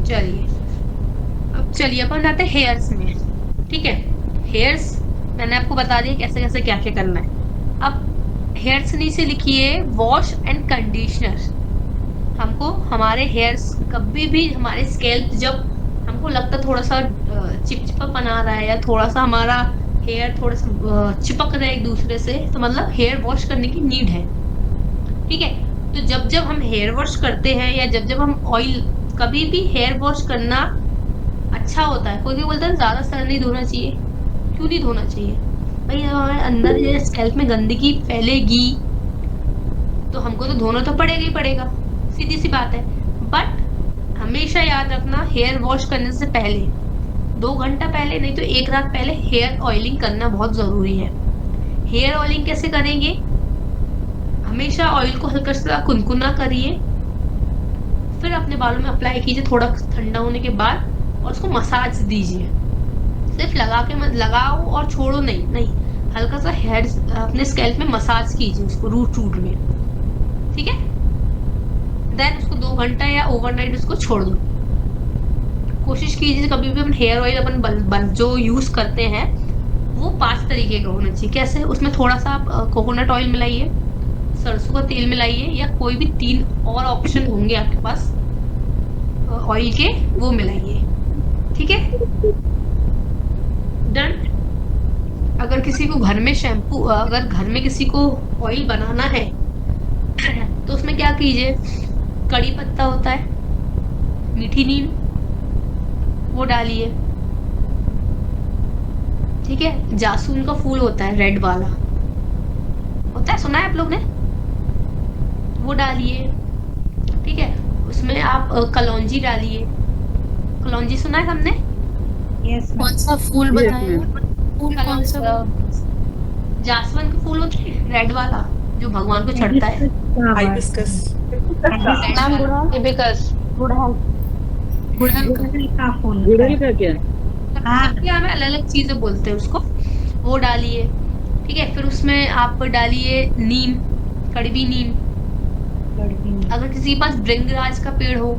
चलिए, अब चलिए अपन आते हैं हेयर्स में। ठीक है, हेयर्स मैंने आपको बता दिया कैसे कैसे क्या क्या करना है। अब हेयर्स नीचे लिखिए वॉश एंड कंडीशनर। हमको हमारे हेयर्स कभी भी, हमारे स्कैल्प जब हमको लगता है थोड़ा सा चिपचिपा बना रहा है या थोड़ा सा हमारा हेयर थोड़ा सा चिपक रहा है एक दूसरे से, तो मतलब हेयर वॉश करने की नीड है। ठीक है, तो जब जब हम हेयर वॉश करते हैं या जब जब हम ऑयल, कभी भी हेयर वॉश करना अच्छा होता है। कोई भी बोलता है ज्यादा सर नहीं धोना चाहिए, क्यों नहीं धोना चाहिए भाई? हमारे अंदर ये स्कैल्प में गंदगी फैलेगी तो हमको तो धोना तो पड़ेगा ही पड़ेगा, सीधी सी बात है। बट हमेशा याद रखना, हेयर वॉश करने से पहले 2 घंटा पहले, नहीं तो एक रात पहले हेयर ऑयलिंग करना बहुत जरूरी है। हेयर ऑयलिंग कैसे करेंगे? हमेशा ऑयल को हल्का सा कुनकुना करिए, फिर अपने बालों में अप्लाई कीजिए थोड़ा ठंडा होने के बाद, और उसको मसाज दीजिए। सिर्फ लगा के मत लगाओ और छोड़ो, नहीं नहीं, हल्का सा हेयर अपने स्कैल्प में मसाज कीजिए उसको रूट रूट में। ठीक है, देन उसको 2 घंटा या ओवरनाइट उसको छोड़ दो। कोशिश कीजिए कभी भी अपन हेयर ऑयल अपन जो यूज करते हैं वो 5 तरीके का होना चाहिए। कैसे? उसमें थोड़ा सा आप कोकोनट ऑयल मिलाइए, सरसों का तेल मिलाइए, या कोई भी 3 और ऑप्शन होंगे आपके पास ऑयल के, वो मिलाइए। ठीक है, डन। अगर किसी को घर में शैम्पू, अगर घर में किसी को ऑयल बनाना है तो उसमें क्या कीजिए, कड़ी पत्ता होता है, मीठी नीम, वो डालिए। ठीक है, जासून का फूल होता है रेड वाला, होता है, सुना है आप लोग ने? वो डालिए। ठीक है, उसमें आप कलौंजी डालिए। कलौंजी सुना है हमने? यस कौन सा फूल मैम। बताया? फूल कौन सा? जासवन का फूल होता है रेड वाला, जो भगवान को चढ़ता है। हाइबिस्कस। रेड नाम वाला हिबिस्कस, गुड़हल। गुड़हल का गुड़हल का फूल गुड़हल का क्या? हाँ। सबके यहाँ में अलग अलग चीजें बोलते हैं उसको। वो डालिए। ठीक है, फिर उसमें आप डालिए नीम, कड़वी नीम। अगर किसी के पास भृंगराज का पेड़ हो,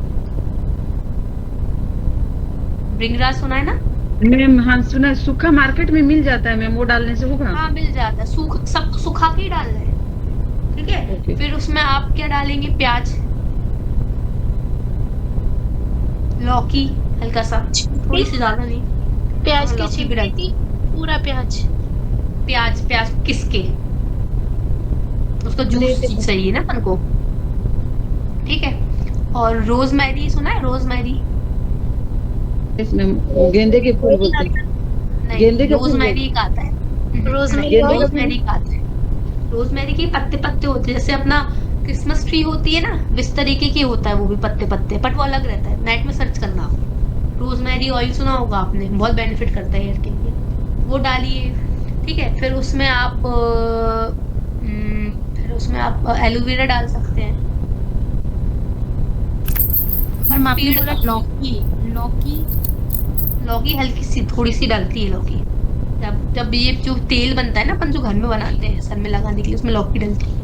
भृंगराज सुना है ना? मैम हाँ सुना है, सूखा मार्केट में मिल जाता है मैम, वो डालने से होगा? हाँ मिल जाता है, सबको सुखा के ही डालना है। ठीक है, ओके। फिर उसमें आप क्या डालेंगे? प्याज, लौकी, हल्का सा, थोड़ी सी, ज्यादा नहीं। प्याज हाँ, के लौकी भी छिलके डाल, की पूरा प्याज? प्याज प्याज किसके, उसका जूस चाहिए ना अपन को। ठीक है, और रोजमेरी सुना है? रोजमेरी? यस मैम, वो गेंदे के फूल बोलते हैं। नहीं, गेंदे का फूल रोजमेरी का आता है। रोजमेरी नहीं, ऑयल? रोजमेरी का आता है। रोजमेरी के पत्ते पत्ते होते हैं, जैसे अपना क्रिसमस ट्री होती है ना, इस तरीके की होता है वो भी, पत्ते पत्ते, बट वो अलग रहता है। नेट में सर्च करना आप, रोजमेरी ऑयल सुना होगा आपने, बहुत बेनिफिट करता है हेयर के लिए। वो डालिए। ठीक है, फिर उसमें आप एलोवेरा डाल सकते हैं। मैम आपने पेड़ बोला का, लौकी। लौकी? लौकी हल्की सी, थोड़ी सी डलती है लौकी। जब जब ये जो तेल बनता है ना अपन जो घर में बनाते हैं सर में लगाने के लिए, उसमें लौकी डलती है।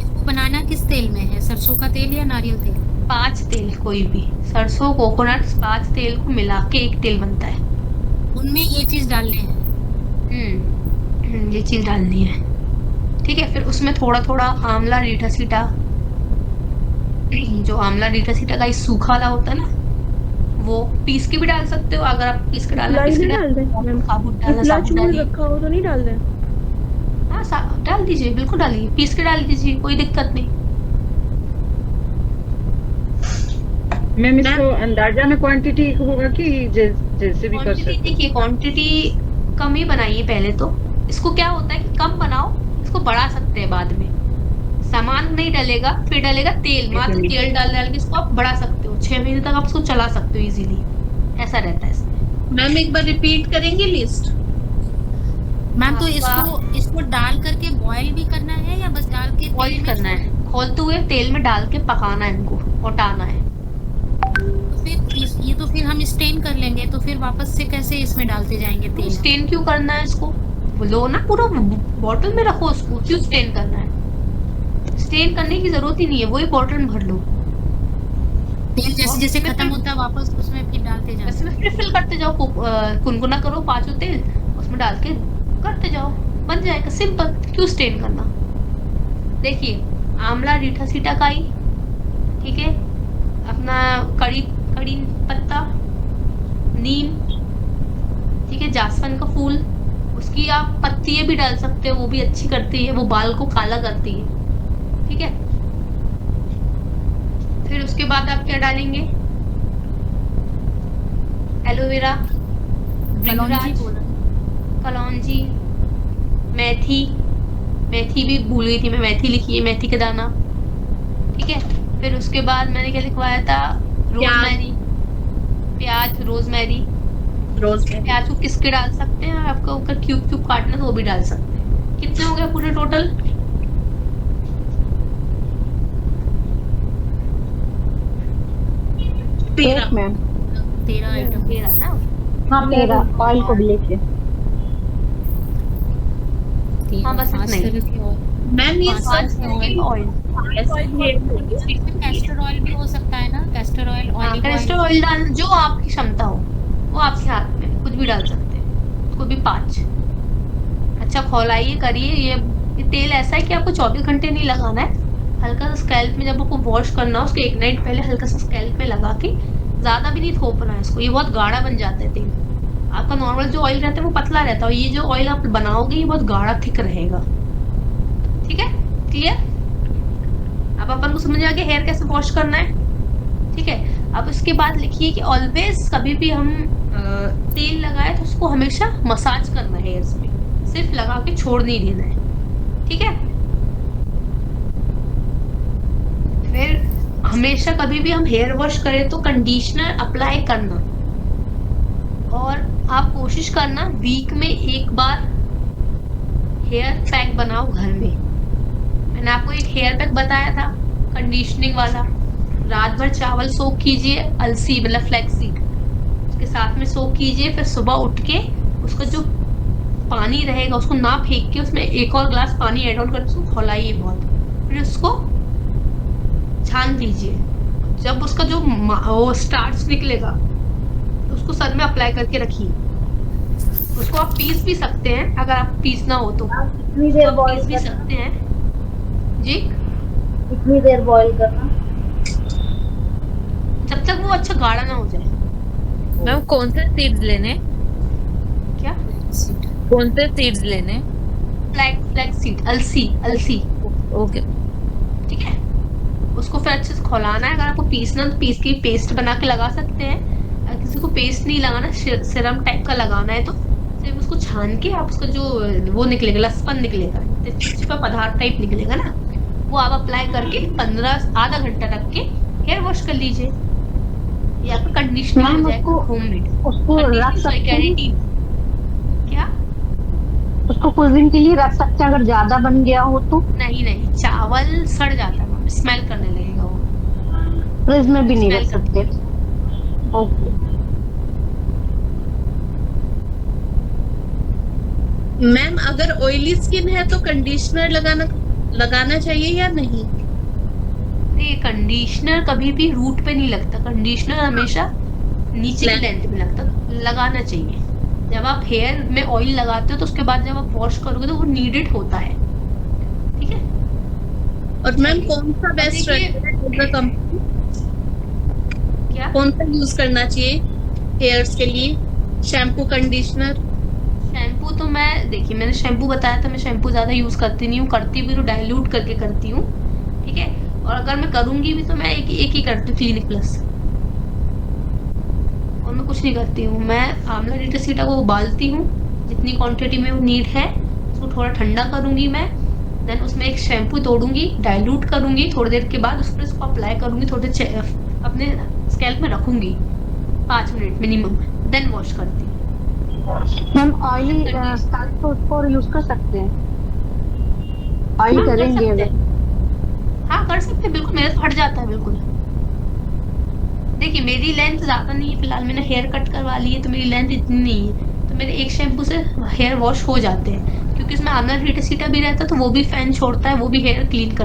इसको बनाना किस तेल में है? सरसों का तेल या नारियल तेल? 5 तेल कोई भी, सरसों, कोकोनट, 5 तेल को मिला के एक तेल बनता है। उनमें ये चीज डालने हैं? ये चीज डालनी है। ठीक है, फिर उसमें थोड़ा थोड़ा आंवला रीठा सीटा, जो आंवला रीठा सीटा का सूखा वाला होता है ना, वो पीस के भी डाल सकते हो। अगर आप पीस के डालना, पीस के डालते हैं मैम। साबुत डालना, इतना साबुत चूर डालिए। रखा हो तो नहीं डालते? हाँ डाल दीजिए, बिल्कुल डालिए, पीस के डाल दीजिए, कोई दिक्कत नहीं। मैम इसको अंदाजा में क्वांटिटी होगा कि जैसे भी कर क्वांटिटी सकते देखिए, क्वांटिटी कम ही बनाइए पहले तो। इसको क्या होता है कि कम बनाओ, इसको बढ़ा सकते हैं बाद में। सामान नहीं डलेगा, फिर डलेगा तेल, मात्र तेल डाल डाल के इसको आप बढ़ा सकते हो। 6 महीने तक आप इसको चला सकते हो इजीली, ऐसा रहता है इसमें। मैम एक बार रिपीट करेंगे लिस्ट? मैम तो आपका इसको डाल करके बॉईल भी करना है या बस डाल के बॉईल तेल में करना है, खोलते हुए तेल में डाल के पकाना है, इनको उटाना है। तो ये तो फिर हम स्टेन कर लेंगे, तो फिर वापस से कैसे इसमें डालते जाएंगे तेल? स्टेन क्यों करना है इसको? लो ना, पूरा बॉटल में रखो उसको, क्यों स्टेन करना है? स्टेन करने की जरूरत ही नहीं है, वही बॉटल में भर लो। तेल जैसे और जैसे उसमें खत्म फिर होता है वापस उसमें फिर डालते जाना। उसमें फिर फिल करते जाओ, कुनकुना करो पांचों तेल, उसमें डाल के करते जाओ, बन जाएगा सिंपल। क्यों स्टेन करना। देखिए, आंवला रीठा सीताकाई, ठीक है, अपना कड़ी, कड़ी पत्ता, नीम, ठीक है, जासवन का फूल, उसकी आप पत्तियां भी डाल सकते हो, वो भी अच्छी करती है, वो बाल को काला करती है, ठीक है। फिर उसके बाद आप क्या डालेंगे, एलोवेरा, कलौंजी भृंगराज, बोला। कलौंजी, मेथी, मेथी भी भूल गई थी मैं, मेथी लिखी है, मेथी का दाना, ठीक है। फिर उसके बाद मैंने क्या लिखवाया था, प्याज, रोजमेरी, प्याज, रोजमेरी। रोजमेरी। प्याज को किस के डाल सकते हैं, आपको ऊपर क्यूब क्यूब काटना तो वो भी डाल सकते हैं। कितने हो गए पूरे टोटल, 13। एक मैम। 13 आइटम। 13 ना। हाँ 13 ऑयल को भी लेके। हाँ बस पांच इतना ही, तरह के और मैम ये पांच सब तरह के ऑयल, ऑयल। ऑयल। ऐसे इसमें कैस्टर ऑयल भी हो सकता है ना, कैस्टर ऑयल, हाँ ऑलिव कैस्टर ऑयल। ऑयल डाल, जो आपकी क्षमता हो, वो आपके हाथ में, कुछ भी डाल सकते हैं, कोई भी 5। अच्छा खौलाइए, करिए ये तेल ऐसा है कि आपको 24 घंटे नहीं लगाना है। हल्का सा स्कैल्प में जब आपको वॉश करना हो, उसके एक नाइट पहले हल्का सा स्कैल्प में लगा के, ज्यादा भी नहीं थोपना है इसको, ये बहुत गाढ़ा बन जाता है तेल। आपका नॉर्मल जो ऑयल रहता है वो पतला रहता है, और ये जो ऑयल आप बनाओगे ये बहुत गाढ़ा थिक रहेगा, ठीक है, क्लियर। अब अपन को समझ आ गया हेयर कैसे वॉश करना है, ठीक है। अब उसके बाद लिखिए कि ऑलवेज, कभी भी हम तेल लगाए तो उसको हमेशा मसाज करना है हेयर्स पे, सिर्फ लगा के छोड़ नहीं देना है, ठीक है। फिर हमेशा कभी भी हम हेयर वॉश करें तो कंडीशनर अप्लाई करना, और आप कोशिश करना वीक में एक बार हेयर पैक बनाओ घर में। मैंने आपको एक हेयर पैक बताया था कंडीशनिंग वाला, रात भर चावल सोक कीजिए, अलसी मतलब फ्लैक्स सीड, उसके साथ में सोक कीजिए, फिर सुबह उठ के उसका जो पानी रहेगा उसको ना फेंक के उसमें एक और ग्लास पानी ऐड ऑन करके उसको खौलाइए बहुत, फिर उसको छान लीजिए। जब उसका जो वो स्टार्च निकलेगा तो उसको सर में अप्लाई करके रखिए। उसको आप पीस भी सकते हैं, अगर आप पीसना हो तो कितनी उसको देर आप बॉईल पीस भी करना? सकते हैं जी, कितनी देर बॉईल करना? जब तक वो अच्छा गाढ़ा ना हो जाए। मैम कौन से सीड्स लेने, क्या, कौन से सीड्स लेने? फ्लैक्स सीड, अलसी, अलसी, ओके। ठीक है। उसको फिर अच्छे से खौलाना है, अगर आपको पीसना तो पीस के पेस्ट बना के लगा सकते हैं। अगर किसी को पेस्ट नहीं लगाना, सिरम टाइप का लगाना है तो सिर्फ उसको छान के आप उसका जो वो निकलेगा, लसपन निकलेगा, चिपचिपा पदार्थ टाइप निकलेगा ना, वो आप अप्लाई करके 15 आधा घंटा रख के हेयर वॉश कर लीजिए। ये आपका कंडीशनर हो मैम जाएगा होममेड। उसको रख कंडीशनर, सकते हैं, केराटिन, क्या, उसको कुछ दिन के लिए रख सकते हैं अगर ज्यादा बन गया हो तो? नहीं नहीं, चावल सड़ जाता है, स्मेल करने लगेगा वो, फ्रिज में भी नहीं रख स्मेल कर, सकते? ओके। मैम अगर ऑयली स्किन है तो कंडीशनर लगाना चाहिए या नहीं? नहीं, कंडीशनर कभी भी रूट पे नहीं लगता, कंडीशनर हमेशा नीचे की लेंथ में लगता, लगाना चाहिए। जब आप हेयर में ऑयल लगाते हो तो उसके बाद जब आप वॉश करोगे तो वो नीडेड होता है, ठीक है। और मैम कौन सा बेस्ट देखिए, रहेगा कंपनी, क्या, कौन सा यूज करना चाहिए हेयर्स के लिए, शैम्पू, कंडीशनर? शैम्पू तो मैं, देखिए मैंने शैम्पू बताया था, मैं शैम्पू ज्यादा यूज करती नहीं हूँ, करती भी तो डाइल्यूट करके करती हूँ, ठीक है। और अगर मैं करूंगी भी तो मैं एक ही करती हूँ, क्लिनिक प्लस, और मैं कुछ नहीं करती हूँ। मैं आंवला डिटोक्सिटा को उबालती हूँ, जितनी क्वांटिटी में वो नीड है, उसको थोड़ा ठंडा करूंगी मैं, देन उसमें एक शैम्पू तोड़ूंगी, डाइल्यूट करूंगी, थोड़ी देर के बाद उस पर इसको अप्लाई करूंगी, थोड़े अपने स्कैल्प में रखूंगी 5 मिनट मिनिमम, देन वॉश करती हूँ। मैम ऑयली स्कैल्प तो उसको यूज कर सकते हैं, ऑयल हाँ कर करेंगे सकते अगर? हैं, हाँ कर सकते हैं, बिल्कुल, मेरे तो हट जाता है बिल्कुल। देखिए मेरी लेंथ ज्यादा नहीं है, फिलहाल मैंने हेयर कट करवा ली है तो मेरी लेंथ इतनी नहीं है, तो मेरे एक शैम्पू से हेयर वॉश हो जाते हैं, क्योंकि इसमें आंवला डिटोक्सिटा भी रहता है तो वो भी फैन छोड़ता है, वो भी हेयर क्लीन कर,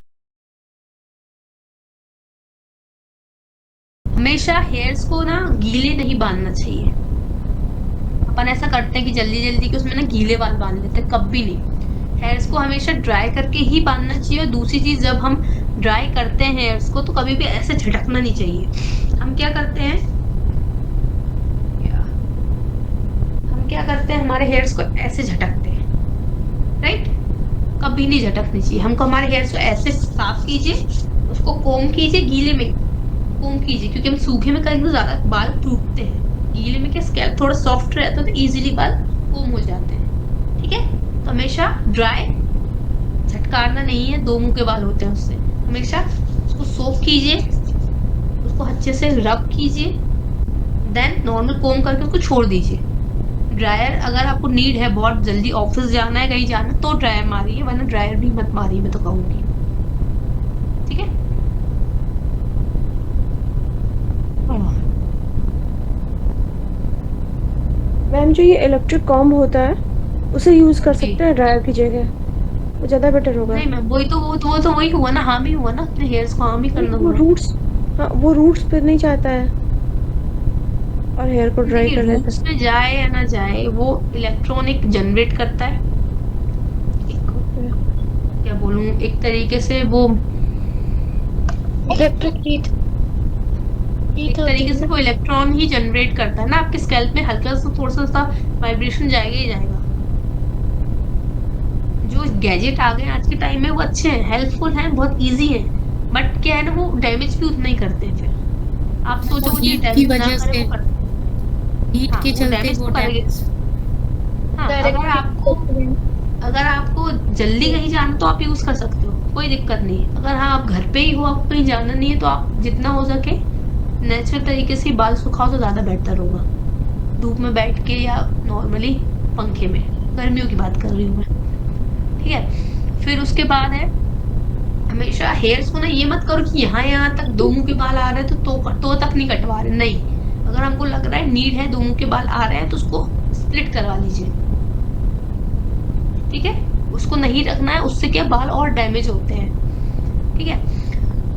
हमेशा हेयर्स को ना गीले नहीं बांधना चाहिए। अपन ऐसा करते हैं कि जल्दी जल्दी कि उसमें ना गीले बाल बांध लेते हैं, कभी नहीं। हेयर्स को हमेशा ड्राई करके ही बांधना चाहिए। और दूसरी चीज, जब हम ड्राई करते हैं हेयर्स को तो कभी भी ऐसे झटकना नहीं चाहिए। हम क्या करते हैं, हमारे हेयर्स को ऐसे झटकते हैं, राइट? कभी नहीं झटकनी चाहिए हमको। हमारे हेयर्स को ऐसे साफ कीजिए, उसको कोम कीजिए, गीले में कोम कीजिए, क्योंकि हम सूखे में करेंगे तो ज्यादा बाल टूटते हैं। गीले में क्या स्कैल्प थोड़ा सॉफ्ट रहता है तो इजीली बाल कोम हो जाते हैं, ठीक है? तो हमेशा ड्राई, झटकारना नहीं है, दो मुंह के बाल होते हैं उससे। हमेशा उसको सोक कीजिए, उसको अच्छे से रब कीजिए, देन नॉर्मल कोम करके उसको छोड़ दीजिए। ड्रायर अगर आपको नीड है, बहुत जल्दी ऑफिस जाना है, कहीं जाना है, तो ड्रायर मारिए, वरना ड्रायर भी मत मारिए, मैं तो कहूंगी, ठीक है? मैम जो ये इलेक्ट्रिक कॉम्ब होता है उसे यूज कर जी। सकते हैं ड्रायर की जगह, वो ज्यादा बेटर होगा। नहीं मैम, वही तो वो तो वही हुआ ना, हार्म ही हुआ ना, अपने हेयर्स को हार्म ही करना वो हुआ। रूट्स, हाँ वो रूट्स पे नहीं जाता है और हेयर को ड्राई देखिए, कर लेता रूट्स में जाए या ना जाए, वो इलेक्ट्रॉनिक जनरेट करता है, है। क्या बोलूं, एक तरीके से वो इलेक्ट्रिक हीट एक तरीके से वो इलेक्ट्रॉन ही जनरेट करता है ना आपके स्कैल्प में। हल्का सा थोड़ा सा वाइब्रेशन जाएगा ही जाएगा। जो गैजेट आ गए आज के टाइम में वो अच्छे हैं, हेल्पफुल हैं, बहुत इजी हैं, बट क्या है ना, वो डैमेज भी उतना ही करते हैं। फिर आप सोचो वो वो heat डैमेज की ना वजह करे, से, वो करते हीट हाँ, के वो चलते डैमेज वो तो करेंगे। डैमेज। हाँ, अगर आपको जल्दी कहीं जाना तो आप यूज कर सकते हो, कोई दिक्कत नहीं है। अगर हाँ आप घर पे ही हो, आपको कहीं जाना नहीं है, तो आप जितना हो सके नेचुरल तरीके से बाल सुखाओ तो ज्यादा बेहतर होगा। धूप में बैठ के या नॉर्मली पंखे में, गर्मियों की बात कर रही हूँ मैं, ठीक है? फिर उसके बाद है, हमेशा हेयर्स को ना ये मत करो कि यहाँ तक दो मुंह के बाल आ रहे हैं तो तक नहीं कटवा रहे, नहीं। अगर हमको लग रहा है नीड है, दो मुंह के बाल आ रहे हैं, तो उसको स्प्लिट करवा लीजिए, ठीक है? उसको नहीं रखना है, उससे क्या बाल और डैमेज होते हैं, ठीक है?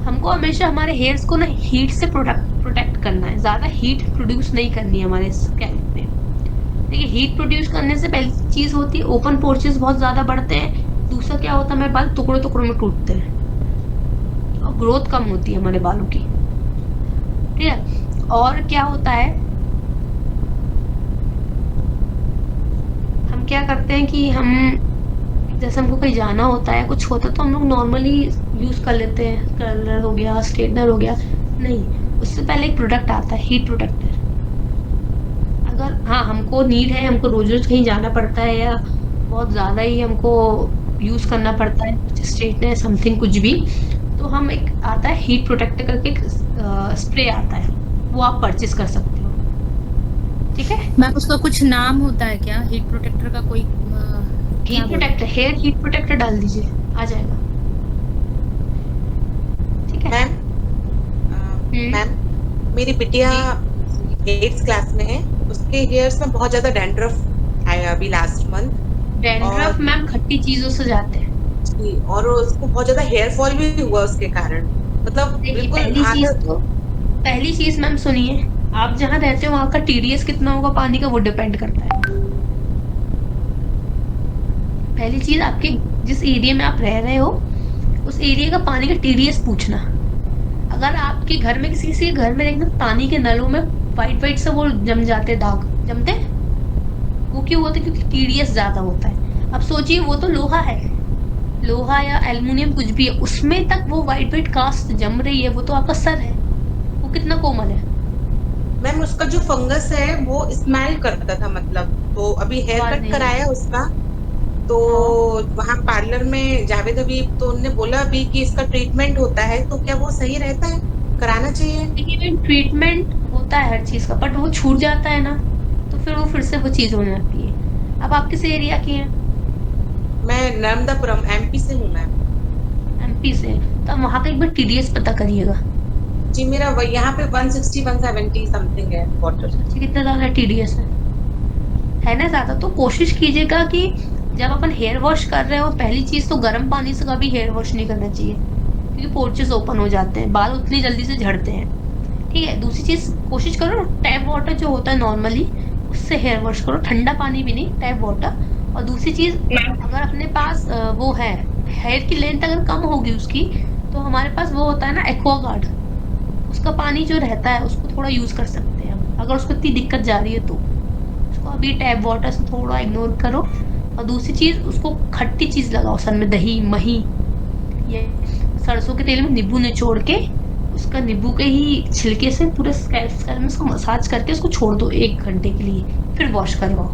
हमको हमेशा हमारे हेयर्स को ना हीट से प्रोटेक्ट करना है, ज्यादा हीट प्रोड्यूस नहीं करनी है हमारे स्कैल्प में। देखिए, हीट प्रोड्यूस करने से पहली चीज होती है ओपन पोर्चेस बहुत ज्यादा बढ़ते हैं। दूसरा क्या होता है, हमारे बाल टुकड़ों टुकड़ों में टूटते हैं और ग्रोथ कम होती है हमारे बालों की, ठीक है? और क्या होता है, हम क्या करते हैं कि हम जैसे हमको कहीं जाना होता है, कुछ होता है, तो हम लोग नॉर्मली यूज कर लेते हैं, कर्लर हो गया, स्ट्रेटनर हो गया। नहीं, उससे पहले एक प्रोडक्ट आता है, हीट प्रोटेक्टर। अगर हाँ हमको नीड है, हमको रोज रोज कहीं जाना पड़ता है, या बहुत ज्यादा ही हमको यूज करना पड़ता है स्ट्रेटनर समथिंग कुछ भी, तो हम एक आता है हीट प्रोटेक्टर करके, स्प्रे आता है, वो आप परचेज कर सकते हो, ठीक है? मैम उसका कुछ नाम होता है क्या, हीट प्रोटेक्टर का कोई heat protector, hair heat protector डाल दीजिए, आ जाएगा, ठीक है? मैम मेरी बिटिया 8th क्लास में है, उसके हेयर्स में बहुत ज्यादा डैंड्रफ आया अभी लास्ट मंथ। डैंड्रफ मैम खट्टी चीजों से जाते हैं। और उसको बहुत ज्यादा हेयर फॉल भी हुआ उसके कारण, मतलब देखिए, बिल्कुल पहली चीज मैम सुनिए, आप जहाँ रहते हो वहाँ का टीडीएस कितना होगा पानी का, वो डिपेंड करता है। पहली चीज, आपके जिस एरिया में आप रह रहे हो उस एरिया का पानी का टीडीएस पूछना। अगर आपके घर में किसी के घर में एकदम पानी के नलों में वाइट वाइट से वो जम जाते, दाग जमते हैं, वो क्यों होते? क्योंकि टीडीएस ज्यादा होता है। अब सोचिए, वो तो लोहा है, लोहा या एल्युमिनियम कुछ भी है, उसमें तक वो वाइट वाइट कास्ट जम रही है, वो तो आपका सर है, वो कितना कोमल है। मैम उसका जो फंगस है वो स्मेल करता था, मतलब तो अभी हेयर बात कट नहीं। कराया उसका, तो वहाँ पार्लर में जावेद हबीब, तो उन्होंने बोला अभी कि इसका ट्रीटमेंट होता है, तो क्या वो सही रहता है, कराना चाहिए? देखिए, ट्रीटमेंट होता है हर चीज का, बट वो छूट जाता है ना, तो फिर वो फिर से वो चीज होने लगती है। अब आप किस एरिया की हैं? मैं नर्मदापुरम एमपी से हूँ मैम। एमपी से, तो आप वहाँ का एक बार टीडीएस पता करिएगा। जी मेरा यहाँ पे 160 170 समथिंग है वाटर। अच्छा, कितना ज्यादा टीडीएस है ना ज्यादा? तो कोशिश कीजिएगा कि जब अपन हेयर वॉश कर रहे हो, पहली चीज तो गर्म पानी से कभी हेयर वॉश नहीं करना चाहिए, क्योंकि पोर्चेस ओपन हो जाते हैं, बाल उतनी जल्दी से झड़ते हैं। ठीक है। दूसरी चीज, कोशिश करो टैप वाटर जो होता है नॉर्मली उससे हेयर वॉश करो, ठंडा पानी भी नहीं, टैप वाटर। और दूसरी चीज, अगर अपने पास वो है, हेयर की लेंथ अगर कम होगी उसकी, तो हमारे पास वो होता है ना एक्वागार्ड, उसका पानी जो रहता है उसको थोड़ा यूज कर सकते हैं हम, अगर उसको इतनी दिक्कत जा रही है तो। उसको अभी टैप वाटर से थोड़ा इग्नोर करो। और दूसरी चीज, उसको खट्टी चीज लगाओ सर में, दही मही, ये सरसों के तेल में नींबू निचोड़ के, उसका नींबू के ही छिलके से पूरे स्कैल्प में उसको मसाज करके उसको छोड़ दो 1 घंटे के लिए, फिर वॉश करवाओ।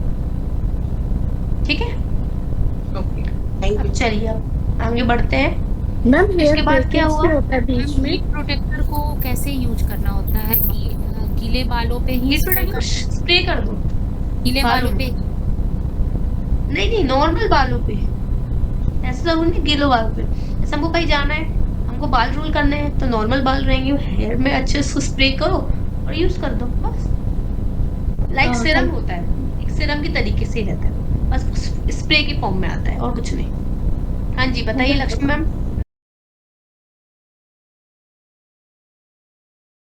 ठीक है, ओके, थैंक अब यू। चलिए अब आगे बढ़ते हैं। मैम इसके हेयर बाद क्या हुआ? होता है बीच में? हीट प्रोटेक्टर को कैसे यूज करना होता है? गीले बालों पे ही हीट स्प्रे प्रोटेक्टर स्प्रे कर दो गीले बालों बालों पे? नहीं नहीं, नॉर्मल बालों पे, ऐसा जरूर नहीं गीले बालों पे। जैसे हमको कहीं जाना है, हमको बाल रोल करने हैं, तो नॉर्मल बाल रहेंगे, हेयर में अच्छे से स्प्रे करो और यूज कर दो बस। लाइक सिरम होता है, एक सिरम की तरीके से ही रहता है, बस स्प्रे के फॉर्म में आता है और कुछ नहीं। हाँ जी बताइए लक्ष्मी मैम।